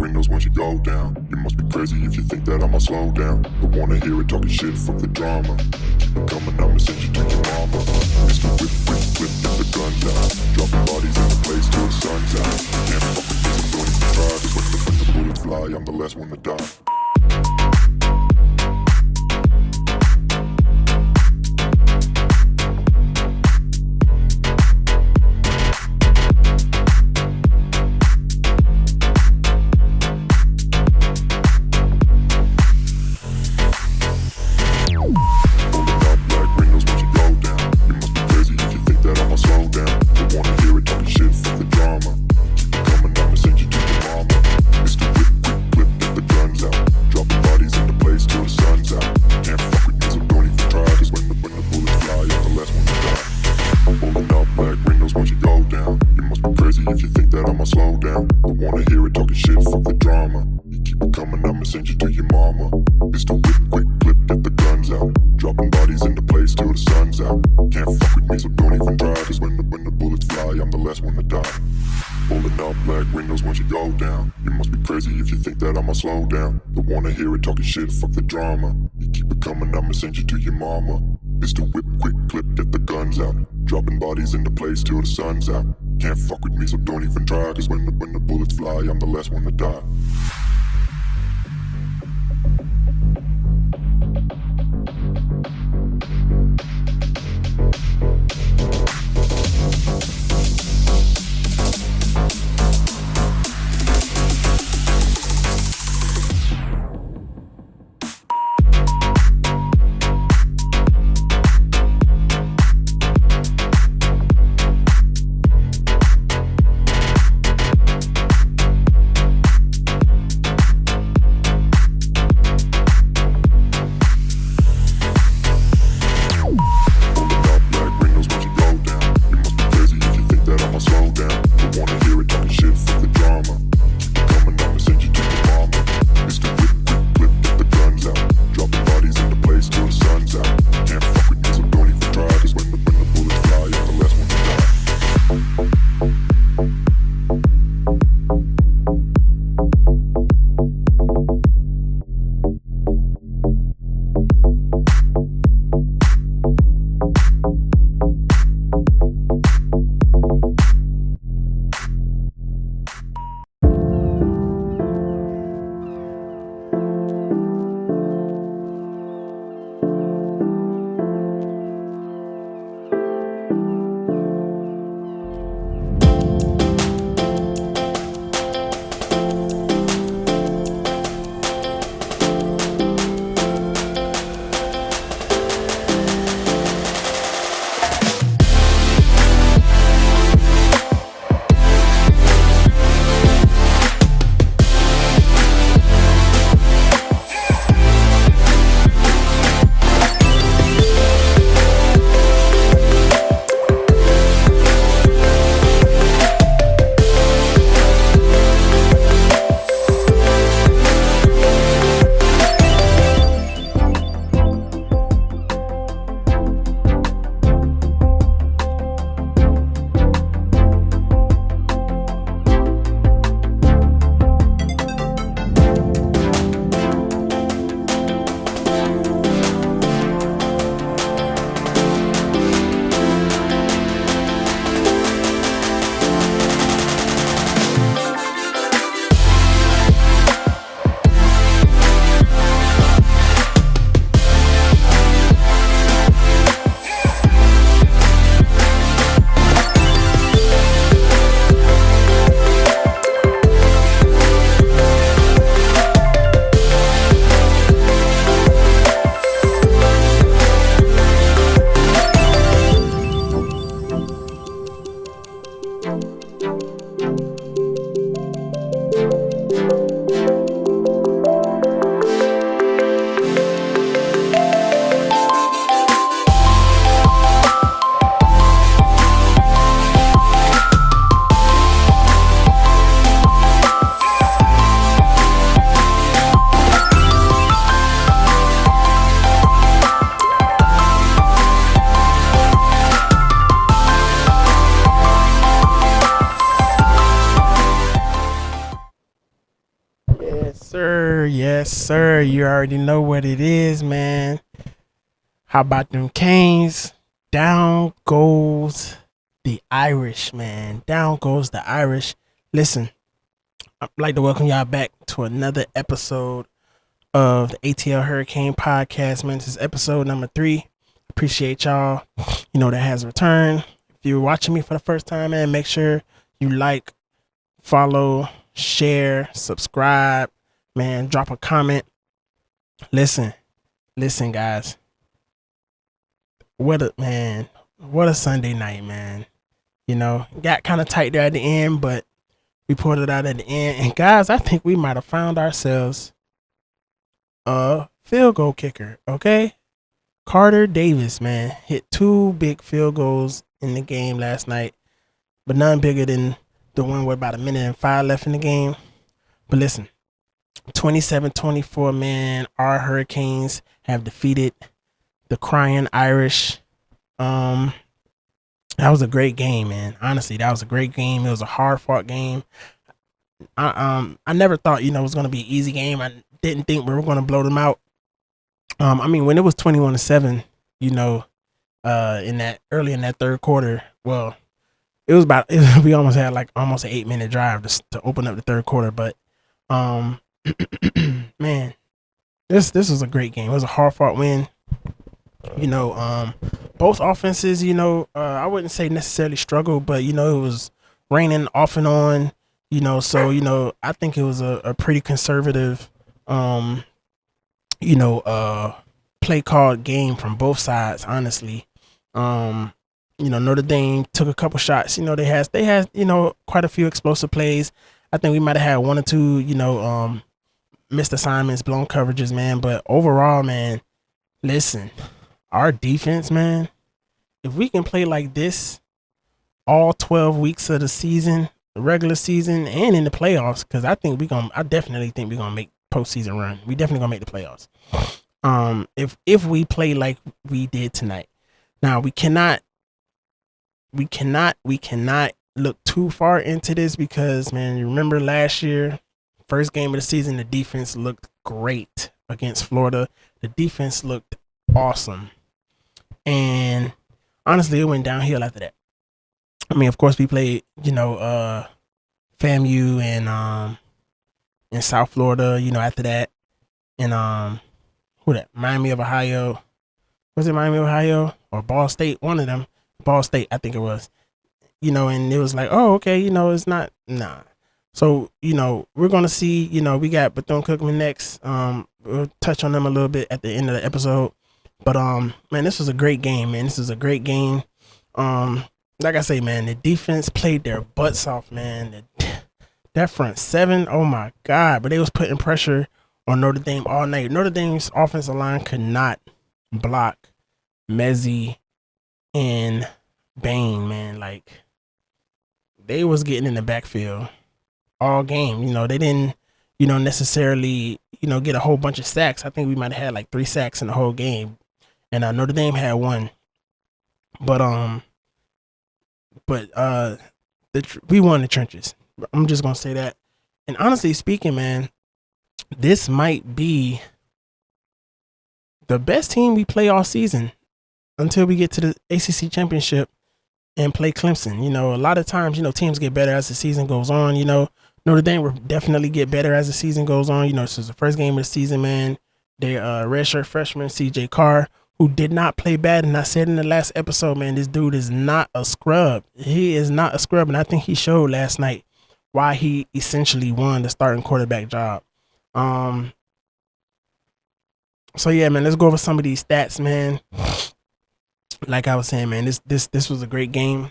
ring those once you go down. You must be crazy if you think that I'ma slow down. Don't wanna hear it talking shit, fuck the drama. Keep it coming, I'ma send you to your mama. Mr. Whip, whip, whip, get the guns out. Dropping bodies in the place till the sun's out. Can't fuck with me, so don't even try. Cause when the bullets fly, I'm the last one to die. Slow down, don't wanna hear it talking shit, fuck the drama. You keep it coming, I'ma send you to your mama. Mr. Whip, quick clip, get the guns out. Dropping bodies into place till the sun's out. Can't fuck with me, so don't even try. Cause when the bullets fly, I'm the last one to die. Sir, yes, sir. You already know what it is, man. How about them Canes? Down goes the Irish, man. Down goes the Irish. Listen, I'd like to welcome y'all back to another episode of the ATL Hurricane Podcast, man. This is episode number 3. Appreciate y'all, that has returned. If you're watching me for the first time, man, make sure you like, follow, share, subscribe, man. Drop a comment. Listen, guys. What a Sunday night, man. Got kind of tight there at the end, but we pulled it out at the end. And guys, I think we might have found ourselves a field goal kicker, okay? Carter Davis, man, hit 2 big field goals in the game last night, but none bigger than the one with about 1:05 left in the game. But listen, 27-24, man, our Hurricanes have defeated the crying Irish. That was a great game, man. Honestly, that was a great game. It was a hard-fought game. I never thought, it was going to be an easy game. I didn't think we were going to blow them out. When it was 21-7, in that third quarter, well, it was we almost had like almost an 8-minute drive to open up the third quarter. But, man, this was a great game. It was a hard fought win. Both offenses, I wouldn't say necessarily struggled, but, it was raining off and on, so, I think it was a pretty conservative, play called game from both sides, honestly. Notre Dame took a couple shots. They had quite a few explosive plays. I think we might have had 1 or 2, missed assignments, blown coverages, man. But overall, man, listen, our defense, man, if we can play like this all 12 weeks of the season, the regular season, and in the playoffs, because I definitely think we're gonna make postseason run. We definitely gonna make the playoffs. If we play like we did tonight. Now we cannot look too far into this because, man, you remember last year, first game of the season, the defense looked great against Florida. The defense looked awesome. And honestly, it went downhill after that. Of course, we played, FAMU and in South Florida, after that. And who that? Miami of Ohio. Was it Miami of Ohio or Ball State? One of them. Ball State, I think it was. And it was like, oh, okay, it's not, nah. So, we're going to see, we got Bethune-Cookman next. We'll touch on them a little bit at the end of the episode. But, man, this was a great game, man. This is a great game. Like I say, man, the defense played their butts off, man. That front 7, oh, my God. But they was putting pressure on Notre Dame all night. Notre Dame's offensive line could not block Mezzi and Bain, man. Like, they was getting in the backfield all game. They didn't, necessarily, get a whole bunch of sacks. I think we might have had like 3 sacks in the whole game. And Notre Dame had 1. But we won the trenches. I'm just going to say that. And honestly speaking, man, this might be the best team we play all season until we get to the ACC championship and play Clemson. A lot of times, teams get better as the season goes on. Notre Dame will definitely get better as the season goes on. This is the first game of the season, man. They redshirt freshman CJ Carr, who did not play bad. And I said in the last episode, man, this dude is not a scrub. He is not a scrub. And I think he showed last night why he essentially won the starting quarterback job. So yeah, man, let's go over some of these stats, man. Like I was saying, man, this was a great game.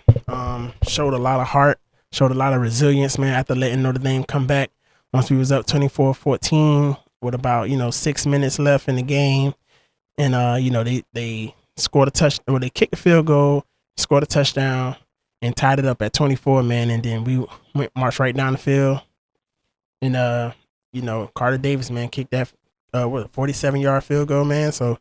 Showed a lot of heart, showed a lot of resilience, man, after letting Notre Dame come back once we was up 24-14 with about, 6 minutes left in the game. And they scored a touchdown, or they kicked a field goal, scored a touchdown, and tied it up at 24, man. And then we marched right down the field. And Carter Davis, man, kicked that 47-yard field goal, man. So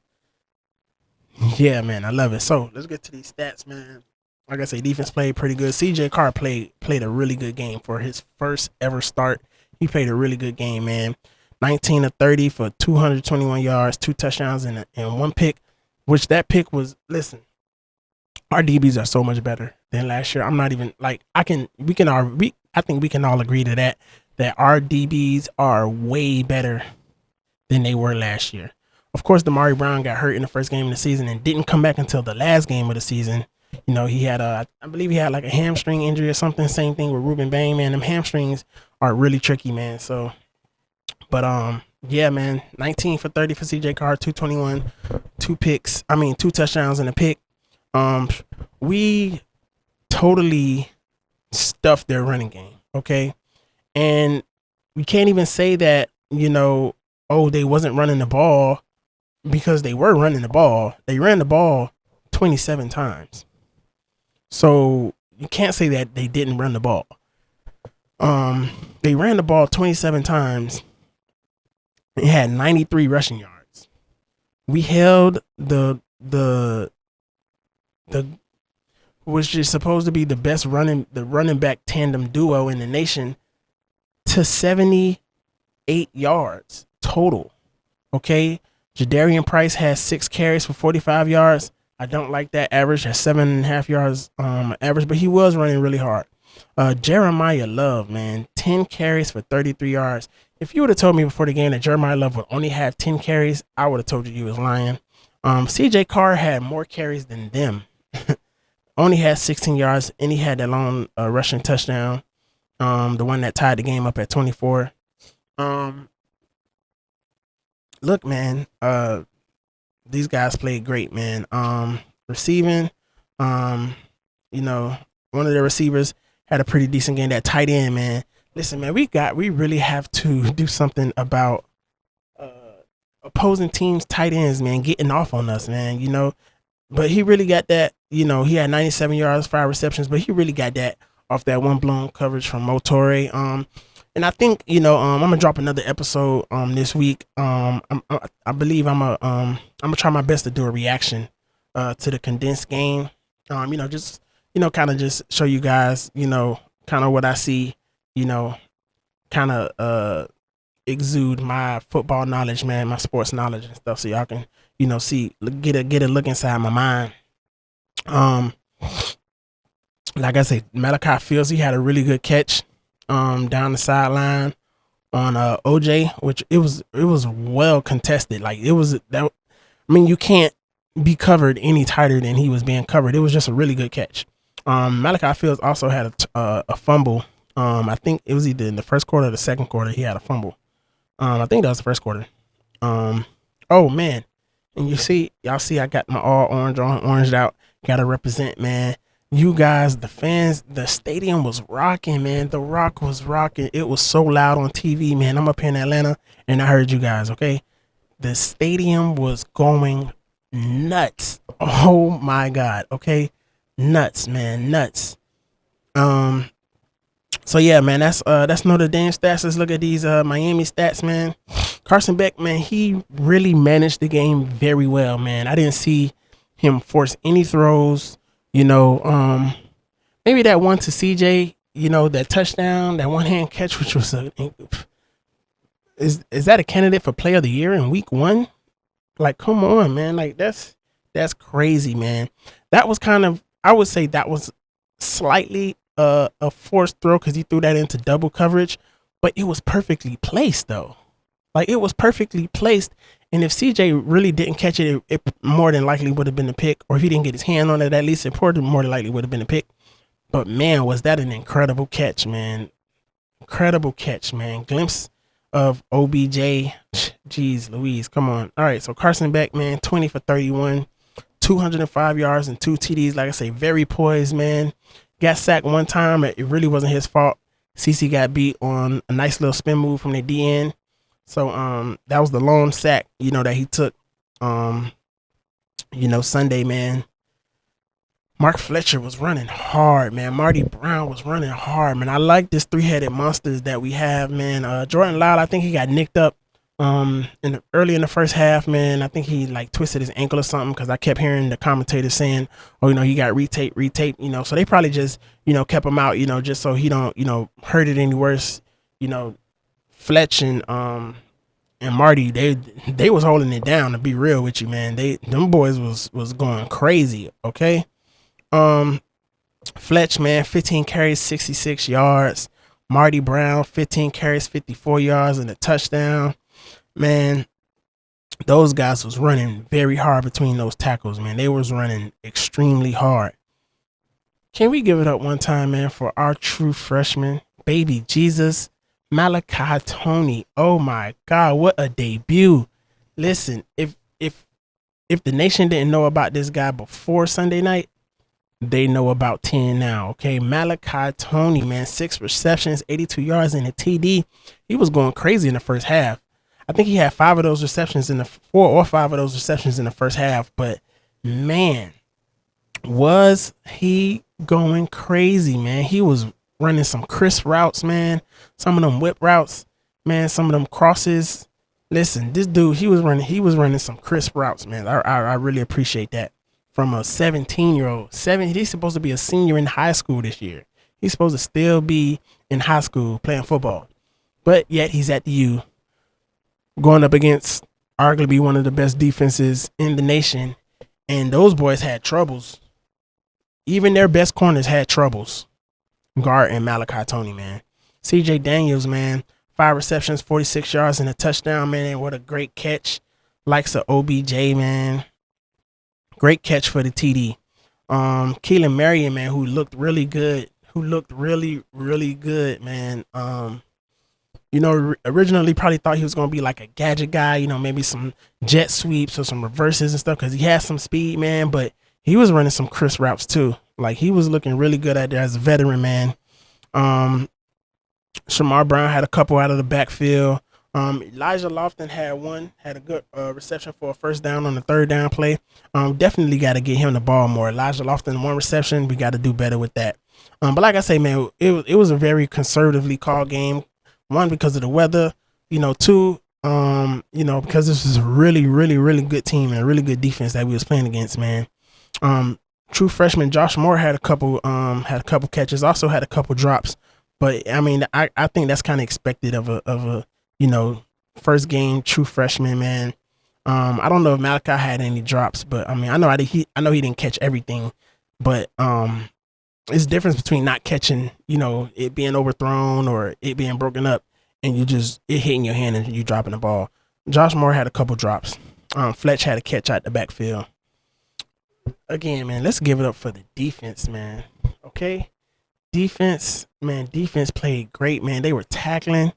yeah, man, I love it. So let's get to these stats, man. Like I say, defense played pretty good. CJ Carr played a really good game for his first ever start. He played a really good game, man. 19 of 30 for 221 yards, 2 touchdowns, and 1 pick, which that pick was, listen, our DBs are so much better than last year. I'm not even like, I think we can all agree to that our DBs are way better than they were last year. Of course, Damari Brown got hurt in the first game of the season and didn't come back until the last game of the season. You know, he had I believe he had like a hamstring injury or something. Same thing with Ruben Bain, man. Them hamstrings are really tricky, man. So, but yeah, man. 19 for 30 for CJ Carr, 221, 2 touchdowns and a pick. We totally stuffed their running game, okay? And we can't even say that, you know, oh, they wasn't running the ball, because they were running the ball. They ran the ball 27 times. So you can't say that they didn't run the ball. They ran the ball 27 times and had 93 rushing yards. We held the which is supposed to be the best running back tandem duo in the nation to 78 yards total. Okay, Jadarian Price has 6 carries for 45 yards. I don't like that average at 7.5 yards average, but he was running really hard. Jeremiah Love, man, 10 carries for 33 yards. If you would have told me before the game that Jeremiah Love would only have 10 carries, I would have told you was lying. CJ Carr had more carries than them. Only had 16 yards, and he had that long rushing touchdown, the one that tied the game up at 24. Look, man, these guys played great, man. Receiving, you know, one of their receivers had a pretty decent game. That tight end, man. Listen, man, we really have to do something about opposing teams' tight ends, man, getting off on us, man. You know, but he really got that. You know, he had 97 yards, 5 receptions, but he really got that off that one blown coverage from Motore. And I think, you know, I'm gonna drop another episode this week. I believe I'm gonna try my best to do a reaction to the condensed game. You know, just, you know, kind of just show you guys, you know, kind of what I see, you know, kind of exude my football knowledge, man, my sports knowledge and stuff, so y'all can, you know, get a look inside my mind. Like I said, Malachi Fields, he had a really good catch down the sideline on OJ, which it was well contested. Like, it was that, I mean, you can't be covered any tighter than he was being covered. It was just a really good catch. Malachi Fields also had a fumble. I think it was either in the first quarter or the second quarter he had a fumble. I think that was the first quarter. Oh man. And y'all see I got my all oranged out. Gotta represent, man. You guys, the fans, the stadium was rocking, man. The Rock was rocking. It was so loud on TV, man. I'm up here in Atlanta and I heard you guys, okay? The stadium was going nuts. Oh my God, okay? Nuts, man, nuts. So yeah, man, that's Notre Dame stats. Let's look at these Miami stats, man. Carson Beck, man, he really managed the game very well, man. I didn't see him force any throws. You know, maybe that one to CJ, you know, that touchdown, that one hand catch, which was is that a candidate for Player of the Year in week 1? Like, come on, man. Like, that's crazy, man. That was kind of, I would say that was slightly a forced throw because he threw that into double coverage, but it was perfectly placed though. Like, it was perfectly placed. And if CJ really didn't catch it, it more than likely would have been a pick. Or if he didn't get his hand on it, at least it more than likely would have been a pick. But man, was that an incredible catch, man. Incredible catch, man. Glimpse of OBJ. Jeez Louise, come on. All right, so Carson Beck, man, 20 for 31, 205 yards and 2 TDs. Like I say, very poised, man. Got sacked one time. It really wasn't his fault. CC got beat on a nice little spin move from the DN. So that was the lone sack, you know, that he took, you know, Sunday, man. Mark Fletcher was running hard, man. Marty Brown was running hard, man. I like this 3-headed monsters that we have, man. Jordan Lyle, I think he got nicked up early in the first half, man. I think he like twisted his ankle or something, because I kept hearing the commentators saying, oh, you know, he got retaped, you know. So they probably just, you know, kept him out, you know, just so he don't, you know, hurt it any worse, you know. Fletch and and Marty, they was holding it down, to be real with you, man. Them boys was going crazy, okay? Um Fletch, man, 15 carries, 66 yards. Marty Brown, 15 carries, 54 yards and a touchdown. Man, those guys was running very hard between those tackles, man. They was running extremely hard. Can we give it up one time, man, for our true freshman, baby Jesus, Malachi Tony? Oh my God, what a debut! Listen, if the nation didn't know about this guy before Sunday night, they know about 10 now. Okay, Malachi Tony, man, 6 receptions, 82 yards, and a TD. He was going crazy in the first half. I think he had 5 of those receptions in the 4 or 5 of those receptions in the first half. But man, was he going crazy, man. He was running some crisp routes, man. Some of them whip routes, man. Some of them crosses. Listen, this dude, he was running some crisp routes, man. I really appreciate that. From a 17-year-old. He's supposed to be a senior in high school this year. He's supposed to still be in high school playing football. But yet he's at the U, going up against arguably one of the best defenses in the nation. And those boys had troubles. Even their best corners had troubles. Guard and Malachi Tony, man. CJ Daniels, man. 5 receptions, 46 yards, and a touchdown, man. And what a great catch. Likes of OBJ, man. Great catch for the TD. Keelan Marion, man, who looked really good. Really good, man. Originally probably thought he was going to be like a gadget guy, maybe some jet sweeps or some reverses and stuff because he has some speed, man. But he was running some crisp routes too. Like, he was looking really good out there as a veteran, man. Shamar Brown had a couple out of the backfield. Elijah Lofton had a good reception for a first down on the third down play. Definitely got to get him the ball more. Elijah Lofton, 1 reception. We got to do better with that. But like I say, man, it was a very conservatively called game. 1, because of the weather. 2, because this was a really, really, really good team and a really good defense that we was playing against, man. True freshman Josh Moore had a couple catches, also had a couple drops. But I mean, I think that's kind of expected of a first game true freshman, man. I don't know if Malachi had any drops, but I mean, I know he didn't catch everything, but it's the difference between not catching, it being overthrown or it being broken up, and it hitting your hand and you dropping the ball. Josh Moore had a couple drops. Fletch had a catch out the backfield. Again, man, let's give it up for the defense, man. Okay, defense played great, man. They were tackling.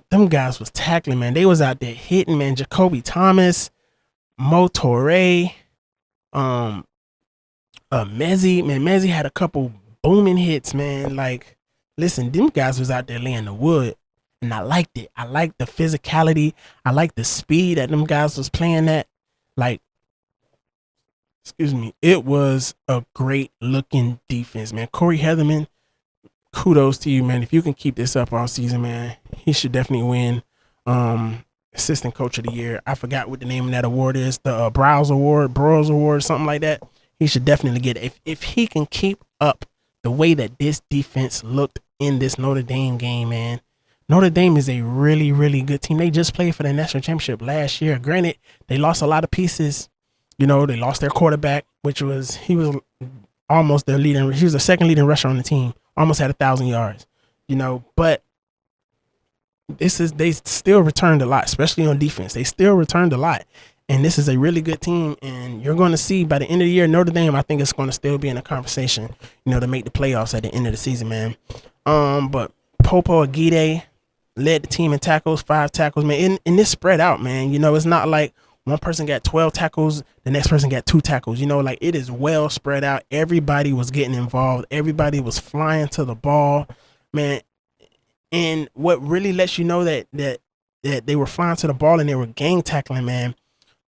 Them guys was tackling, man. They was out there hitting, man. Jacoby Thomas, Mo Torre, Mezzi had a couple booming hits, man. Like, listen, them guys was out there laying the wood, and I liked it. I liked the physicality. I liked the speed that them guys was playing at. Like, it was a great looking defense, man. Corey Heatherman, kudos to you, man. If you can keep this up all season, man, he should definitely win assistant coach of the year. I forgot what the name of that award is, the Brows Award, something like that. He should definitely get it. If he can keep up the way that this defense looked in this Notre Dame game, man. Notre Dame is a really, really good team. They just played for the national championship last year. Granted, they lost a lot of pieces. They lost their quarterback, he was almost their leading. He was the second leading rusher on the team. Almost had 1,000 yards. But they still returned a lot, especially on defense. They still returned a lot. And this is a really good team. And you're going to see by the end of the year, Notre Dame, I think it's going to still be in a conversation, to make the playoffs at the end of the season, man. But Popo Aguirre led the team in tackles, 5 tackles, man. And this spread out, man. It's not like one person got 12 tackles, the next person got 2 tackles. It is well spread out. Everybody was getting involved. Everybody was flying to the ball, man. And what really lets you know that they were flying to the ball and they were gang tackling, man,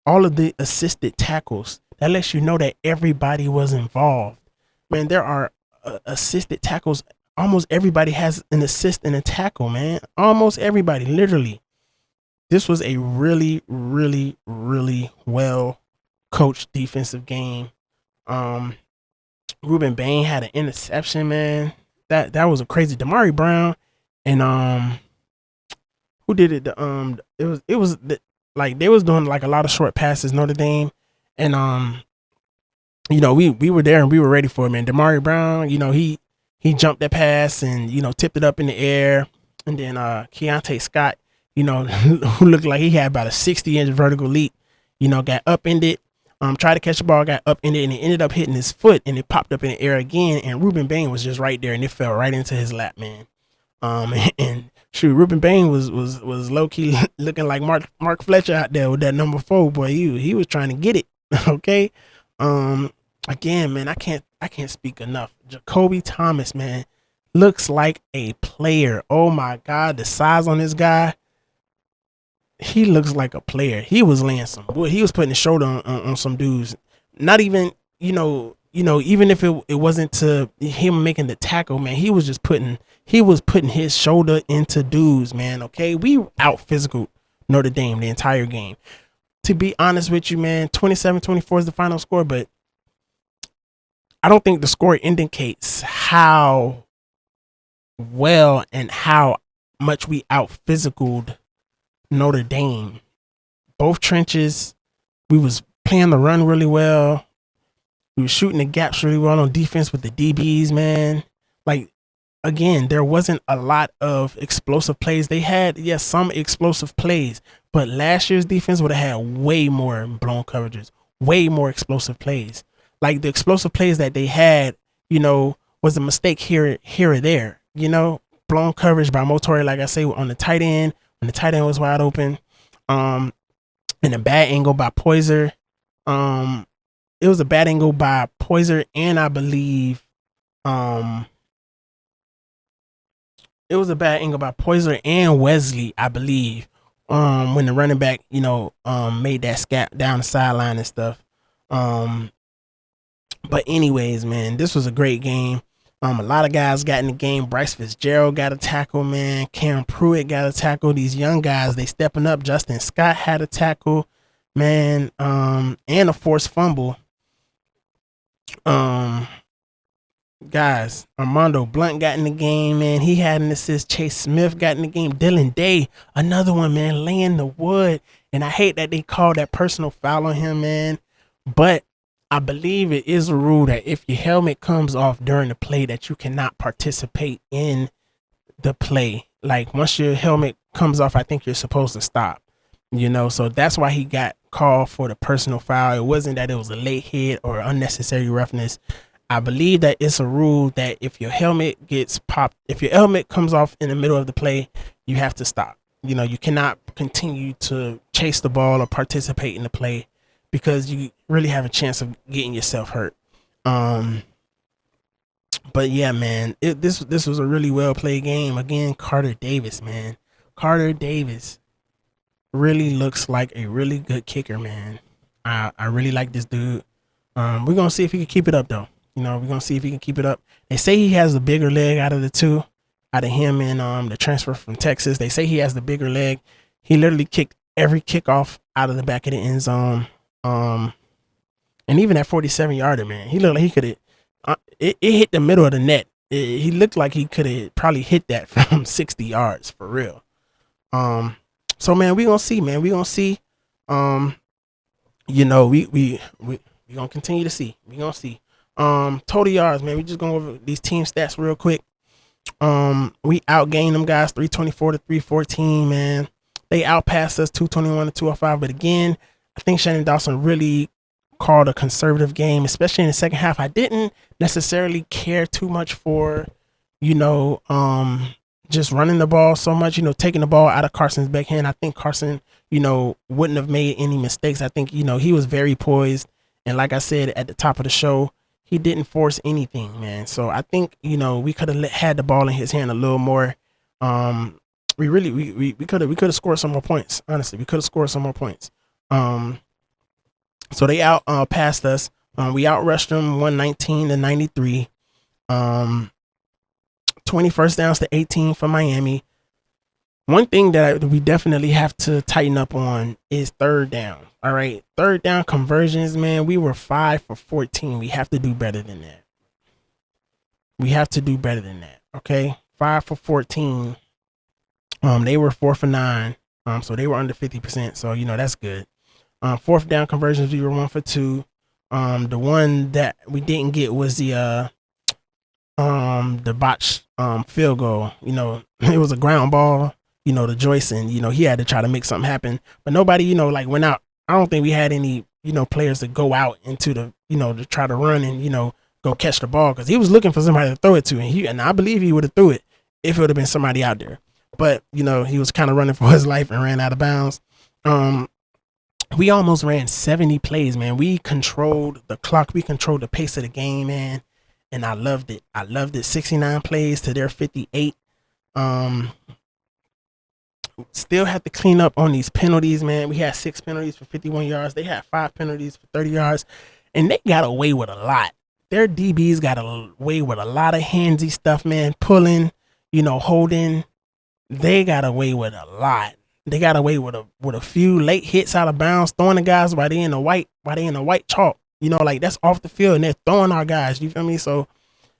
all of the assisted tackles, that lets you know that everybody was involved. Man, there are assisted tackles. Almost everybody has an assist and a tackle, man. Almost everybody, literally. This was a really, really, really well coached defensive game. Ruben Bain had an interception, man. That was a crazy. Damari Brown and who did it? Like they was doing like a lot of short passes, Notre Dame, and we were there and we were ready for it, man. Damari Brown, he jumped that pass and tipped it up in the air, and then Keontae Scott, who looked like he had about a 60-inch vertical leap, got upended. Tried to catch the ball, got upended, and it ended up hitting his foot, and it popped up in the air again. And Ruben Bain was just right there, and it fell right into his lap, man. And shoot, Ruben Bain was low key looking like Mark Fletcher out there with that number 4, boy. He was trying to get it, okay. Again, man, I can't speak enough. Jacoby Thomas, man, looks like a player. Oh my God, the size on this guy. He looks like a player. He was laying some wood. He was putting his shoulder on some dudes. Not even, even if it wasn't to him making the tackle, man, he was putting his shoulder into dudes, man. Okay. We out physical Notre Dame the entire game. To be honest with you, man, 27-24 is the final score, but I don't think the score indicates how well and how much we out physicaled Notre Dame. Both trenches, we was playing the run really well. We were shooting the gaps really well on defense with the DBs, man. Like, again, there wasn't a lot of explosive plays. They had, yes, some explosive plays, but last year's defense would have had way more blown coverages, way more explosive plays. Like the explosive plays that they had, was a mistake here or there. Blown coverage by Motori, like I say, on the tight end, when the tight end was wide open. And a bad angle by Poyser. It was a bad angle by Poyser, and I believe it was a bad angle by Poyser and Wesley, I believe. When the running back, made that scat down the sideline and stuff. But anyways, man, this was a great game. A lot of guys got in the game. Bryce Fitzgerald got a tackle, man. Cam Pruitt got a tackle. These young guys, they stepping up. Justin Scott had a tackle, man, and a forced fumble. Guys, Armando Blunt got in the game, man. He had an assist. Chase Smith got in the game. Dylan Day, another one, man, laying the wood. And I hate that they called that personal foul on him, man. But I believe it is a rule that if your helmet comes off during the play, that you cannot participate in the play. Like, once your helmet comes off, I think you're supposed to stop. So that's why he got called for the personal foul. It wasn't that it was a late hit or unnecessary roughness. I believe that it's a rule that if your helmet gets popped, if your helmet comes off in the middle of the play, you have to stop. You cannot continue to chase the ball or participate in the play, because you really have a chance of getting yourself hurt. But yeah, man, this was a really well played game. Again, Carter Davis, man. Carter Davis really looks like a really good kicker, man. I really like this dude. We're gonna see if he can keep it up, though. We're gonna see if he can keep it up. They say he has the bigger leg out of the two, out of him and the transfer from Texas. They say he has the bigger leg. He literally kicked every kickoff out of the back of the end zone. And even at 47-yarder, man, he looked like he could have. It hit the middle of the net. He looked like he could have probably hit that from 60 yards for real. So man, we gonna see, man. We gonna see. We gonna continue to see. We gonna see. Total yards, man. We just going over these team stats real quick. We outgained them guys 324 to 314, man. They outpassed us 221 to 205. But again, I think Shannon Dawson really called a conservative game, especially in the second half. I didn't necessarily care too much for, just running the ball so much, taking the ball out of Carson's backhand. I think Carson, wouldn't have made any mistakes. I think, he was very poised. And like I said at the top of the show, he didn't force anything, man. So I think, we could have had the ball in his hand a little more. We could have scored some more points. Honestly, we could have scored some more points. So they passed us. We outrushed them 119 to 93. 20 first downs to 18 for Miami. One thing that we definitely have to tighten up on is third down. All right. Third down conversions, man. We were 5 for 14. We have to do better than that. Okay. 5 for 14 They were 4 for 9. So they were under 50%. So, that's good. Fourth down conversions, we were 1 for 2. The one that we didn't get was the botched field goal. It was a ground ball, to Joyce, and he had to try to make something happen. But nobody, like went out. I don't think we had any, players to go out into the, to try to run and, go catch the ball, because he was looking for somebody to throw it to, and I believe he would have threw it if it would have been somebody out there. But, he was kind of running for his life and ran out of bounds. We almost ran 70 plays, man. We controlled the clock. We controlled the pace of the game, man. And I loved it. 69 plays to their 58. Still have to clean up on these penalties, man. We had 6 penalties for 51 yards. They had 5 penalties for 30 yards. And they got away with a lot. Their DBs got away with a lot of handsy stuff, man. Pulling, holding. They got away with a lot. They got away with a few late hits out of bounds, throwing the guys while they in the white chalk. Like that's off the field, and they're throwing our guys. You feel me? So,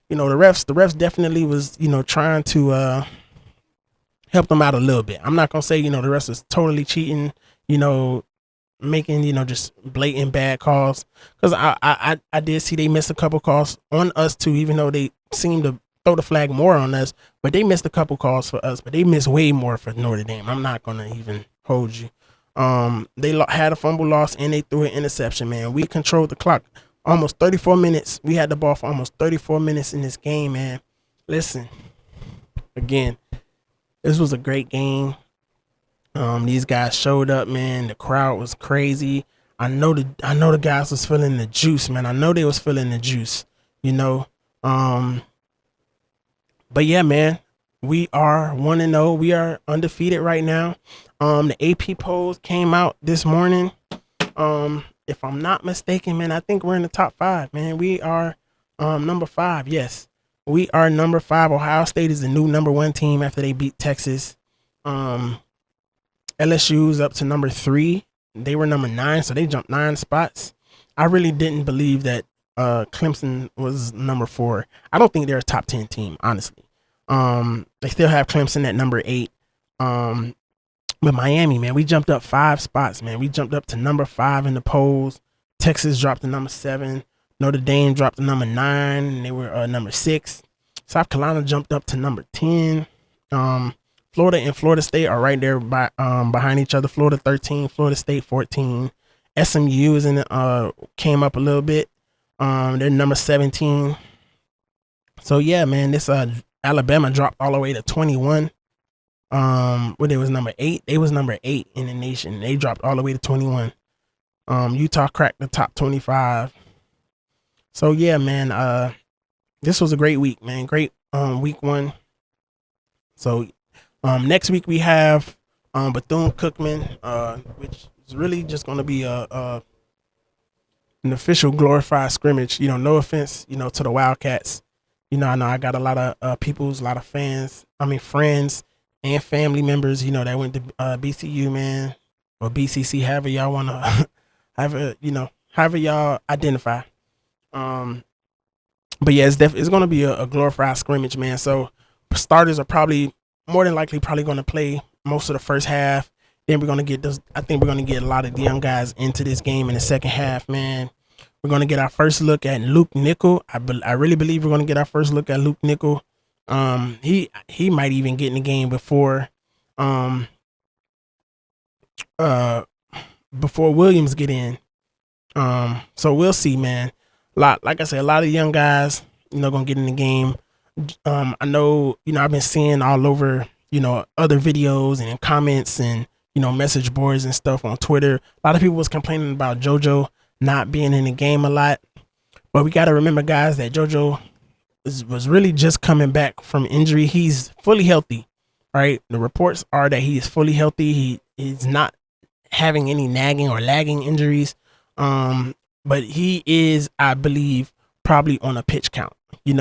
the refs definitely was, trying to help them out a little bit. I'm not gonna say, the refs is totally cheating, making, just blatant bad calls. Because I did see they missed a couple calls on us too, even though they seemed to throw the flag more on us, but they missed a couple calls for us, but they missed way more for Notre Dame. I'm not gonna even hold you. They had a fumble loss and they threw an interception, man. We controlled the clock almost 34 minutes. We had the ball for almost 34 minutes in this game, man. Listen, again, this was a great game. These guys showed up, man. The crowd was crazy. I know the guys was feeling the juice, man. I know they was feeling the juice, But yeah, man, we are 1-0. We are undefeated right now. The AP polls came out this morning. If I'm not mistaken, man, I think we're in the top 5, man. We are number 5. Yes, we are number 5. Ohio State is the new number 1 team after they beat Texas. LSU's up to number 3. They were number 9, so they jumped 9 spots. I really didn't believe that Clemson was number 4. I don't think they're a top 10 team, honestly. They still have Clemson at number 8. But Miami, man, we jumped up 5 spots, man. We jumped up to number 5 in the polls. Texas dropped to number 7. Notre Dame dropped to number 9, and they were number 6. South Carolina jumped up to number 10. Florida and Florida State are right there behind each other. Florida 13, Florida State 14. SMU is came up a little bit. They're number 17. So yeah, man, this Alabama dropped all the way to 21. When they was number 8, they was number 8 in the nation. They dropped all the way to 21. Utah cracked the top 25. So yeah, man, this was a great week, man. Great week 1. So next week we have Bethune-Cookman, which is really just going to be an official glorified scrimmage. No offense, to the Wildcats. I know I got a lot of a lot of friends and family members, that went to BCU, man, or BCC, however y'all want to, however y'all identify. But yeah, it's going to be a glorified scrimmage, man. So starters are more than likely going to play most of the first half. Then we're going to get I think we're going to get a lot of the young guys into this game in the second half, man. We're going to get our first look at Luke Nickel. I really believe we're going to get our first look at Luke Nickel. He might even get in the game before Williams get in. So we'll see, man. Like I said, a lot of young guys, gonna get in the game. I know, I've been seeing all over, other videos and in comments and, message boards and stuff on Twitter. A lot of people was complaining about JoJo not being in the game a lot. But we got to remember, guys, that JoJo was really just coming back from injury. He's fully healthy, right? The reports are that he is fully healthy. He's not having any nagging or lagging injuries. But he is, I believe, probably on a pitch count. He's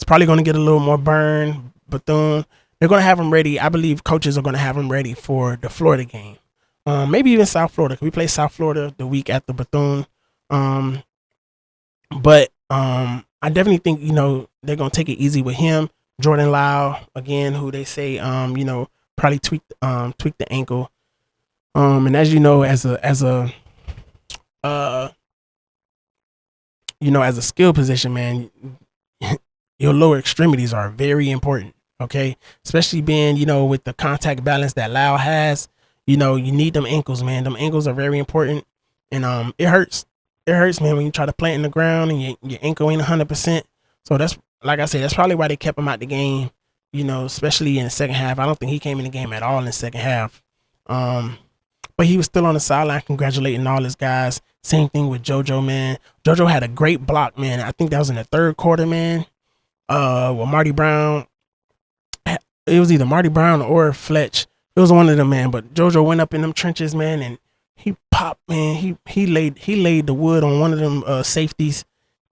probably going to get a little more burn. Bethune, they're going to have him ready. I believe coaches are going to have him ready for the Florida game. Maybe even South Florida. We play South Florida the week after Bethune. But I definitely think, they're going to take it easy with him. Jordan Lau again, who they say probably tweaked the ankle. And as you know, uh as a skill position, man, your lower extremities are very important. Okay, especially being with the contact balance that Lau has. You need them ankles, man. Them ankles are very important, and it hurts. It hurts, man, when you try to plant in the ground and your ankle ain't 100%. So that's, like I said, that's probably why they kept him out the game. Especially in the second half. I don't think he came in the game at all in the second half. But he was still on the sideline congratulating all his guys. Same thing with JoJo, man. JoJo had a great block, man. I think that was in the third quarter, man. With Marty Brown. It was either Marty Brown or Fletch. It was one of them, man. But JoJo went up in them trenches, man, and he popped, man. He laid the wood on one of them safeties,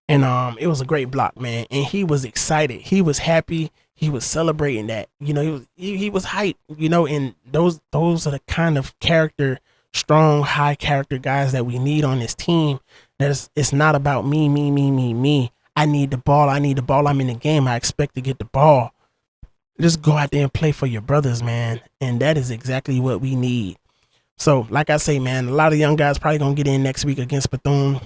and it was a great block, man. And he was excited. He was happy. He was celebrating that. He was hyped. And those are the kind of strong, high character guys that we need on this team. It's not about me, me, me, me, me. I need the ball. I'm in the game. I expect to get the ball. Just go out there and play for your brothers, man. And that is exactly what we need. So, like I say, man, a lot of young guys probably gonna get in next week against Bethune.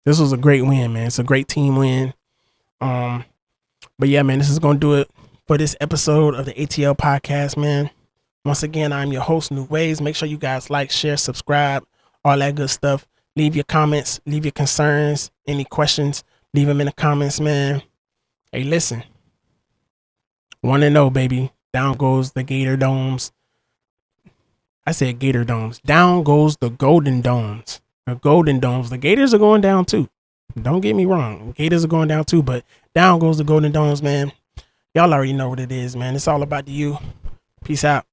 This was a great win, man. It's a great team win. But yeah, man, this is gonna do it for this episode of the ATL podcast, man. Once again, I'm your host, New Ways. Make sure you guys like, share, subscribe, all that good stuff. Leave your comments, leave your concerns, any questions, leave them in the comments, man. Hey, listen. 1-0, baby. Down goes the Gator Domes. I said Gator Domes. Down goes the Golden Domes. The Golden Domes. The Gators are going down too. Don't get me wrong. Gators are going down too, but down goes the Golden Domes, man. Y'all already know what it is, man. It's all about you. Peace out.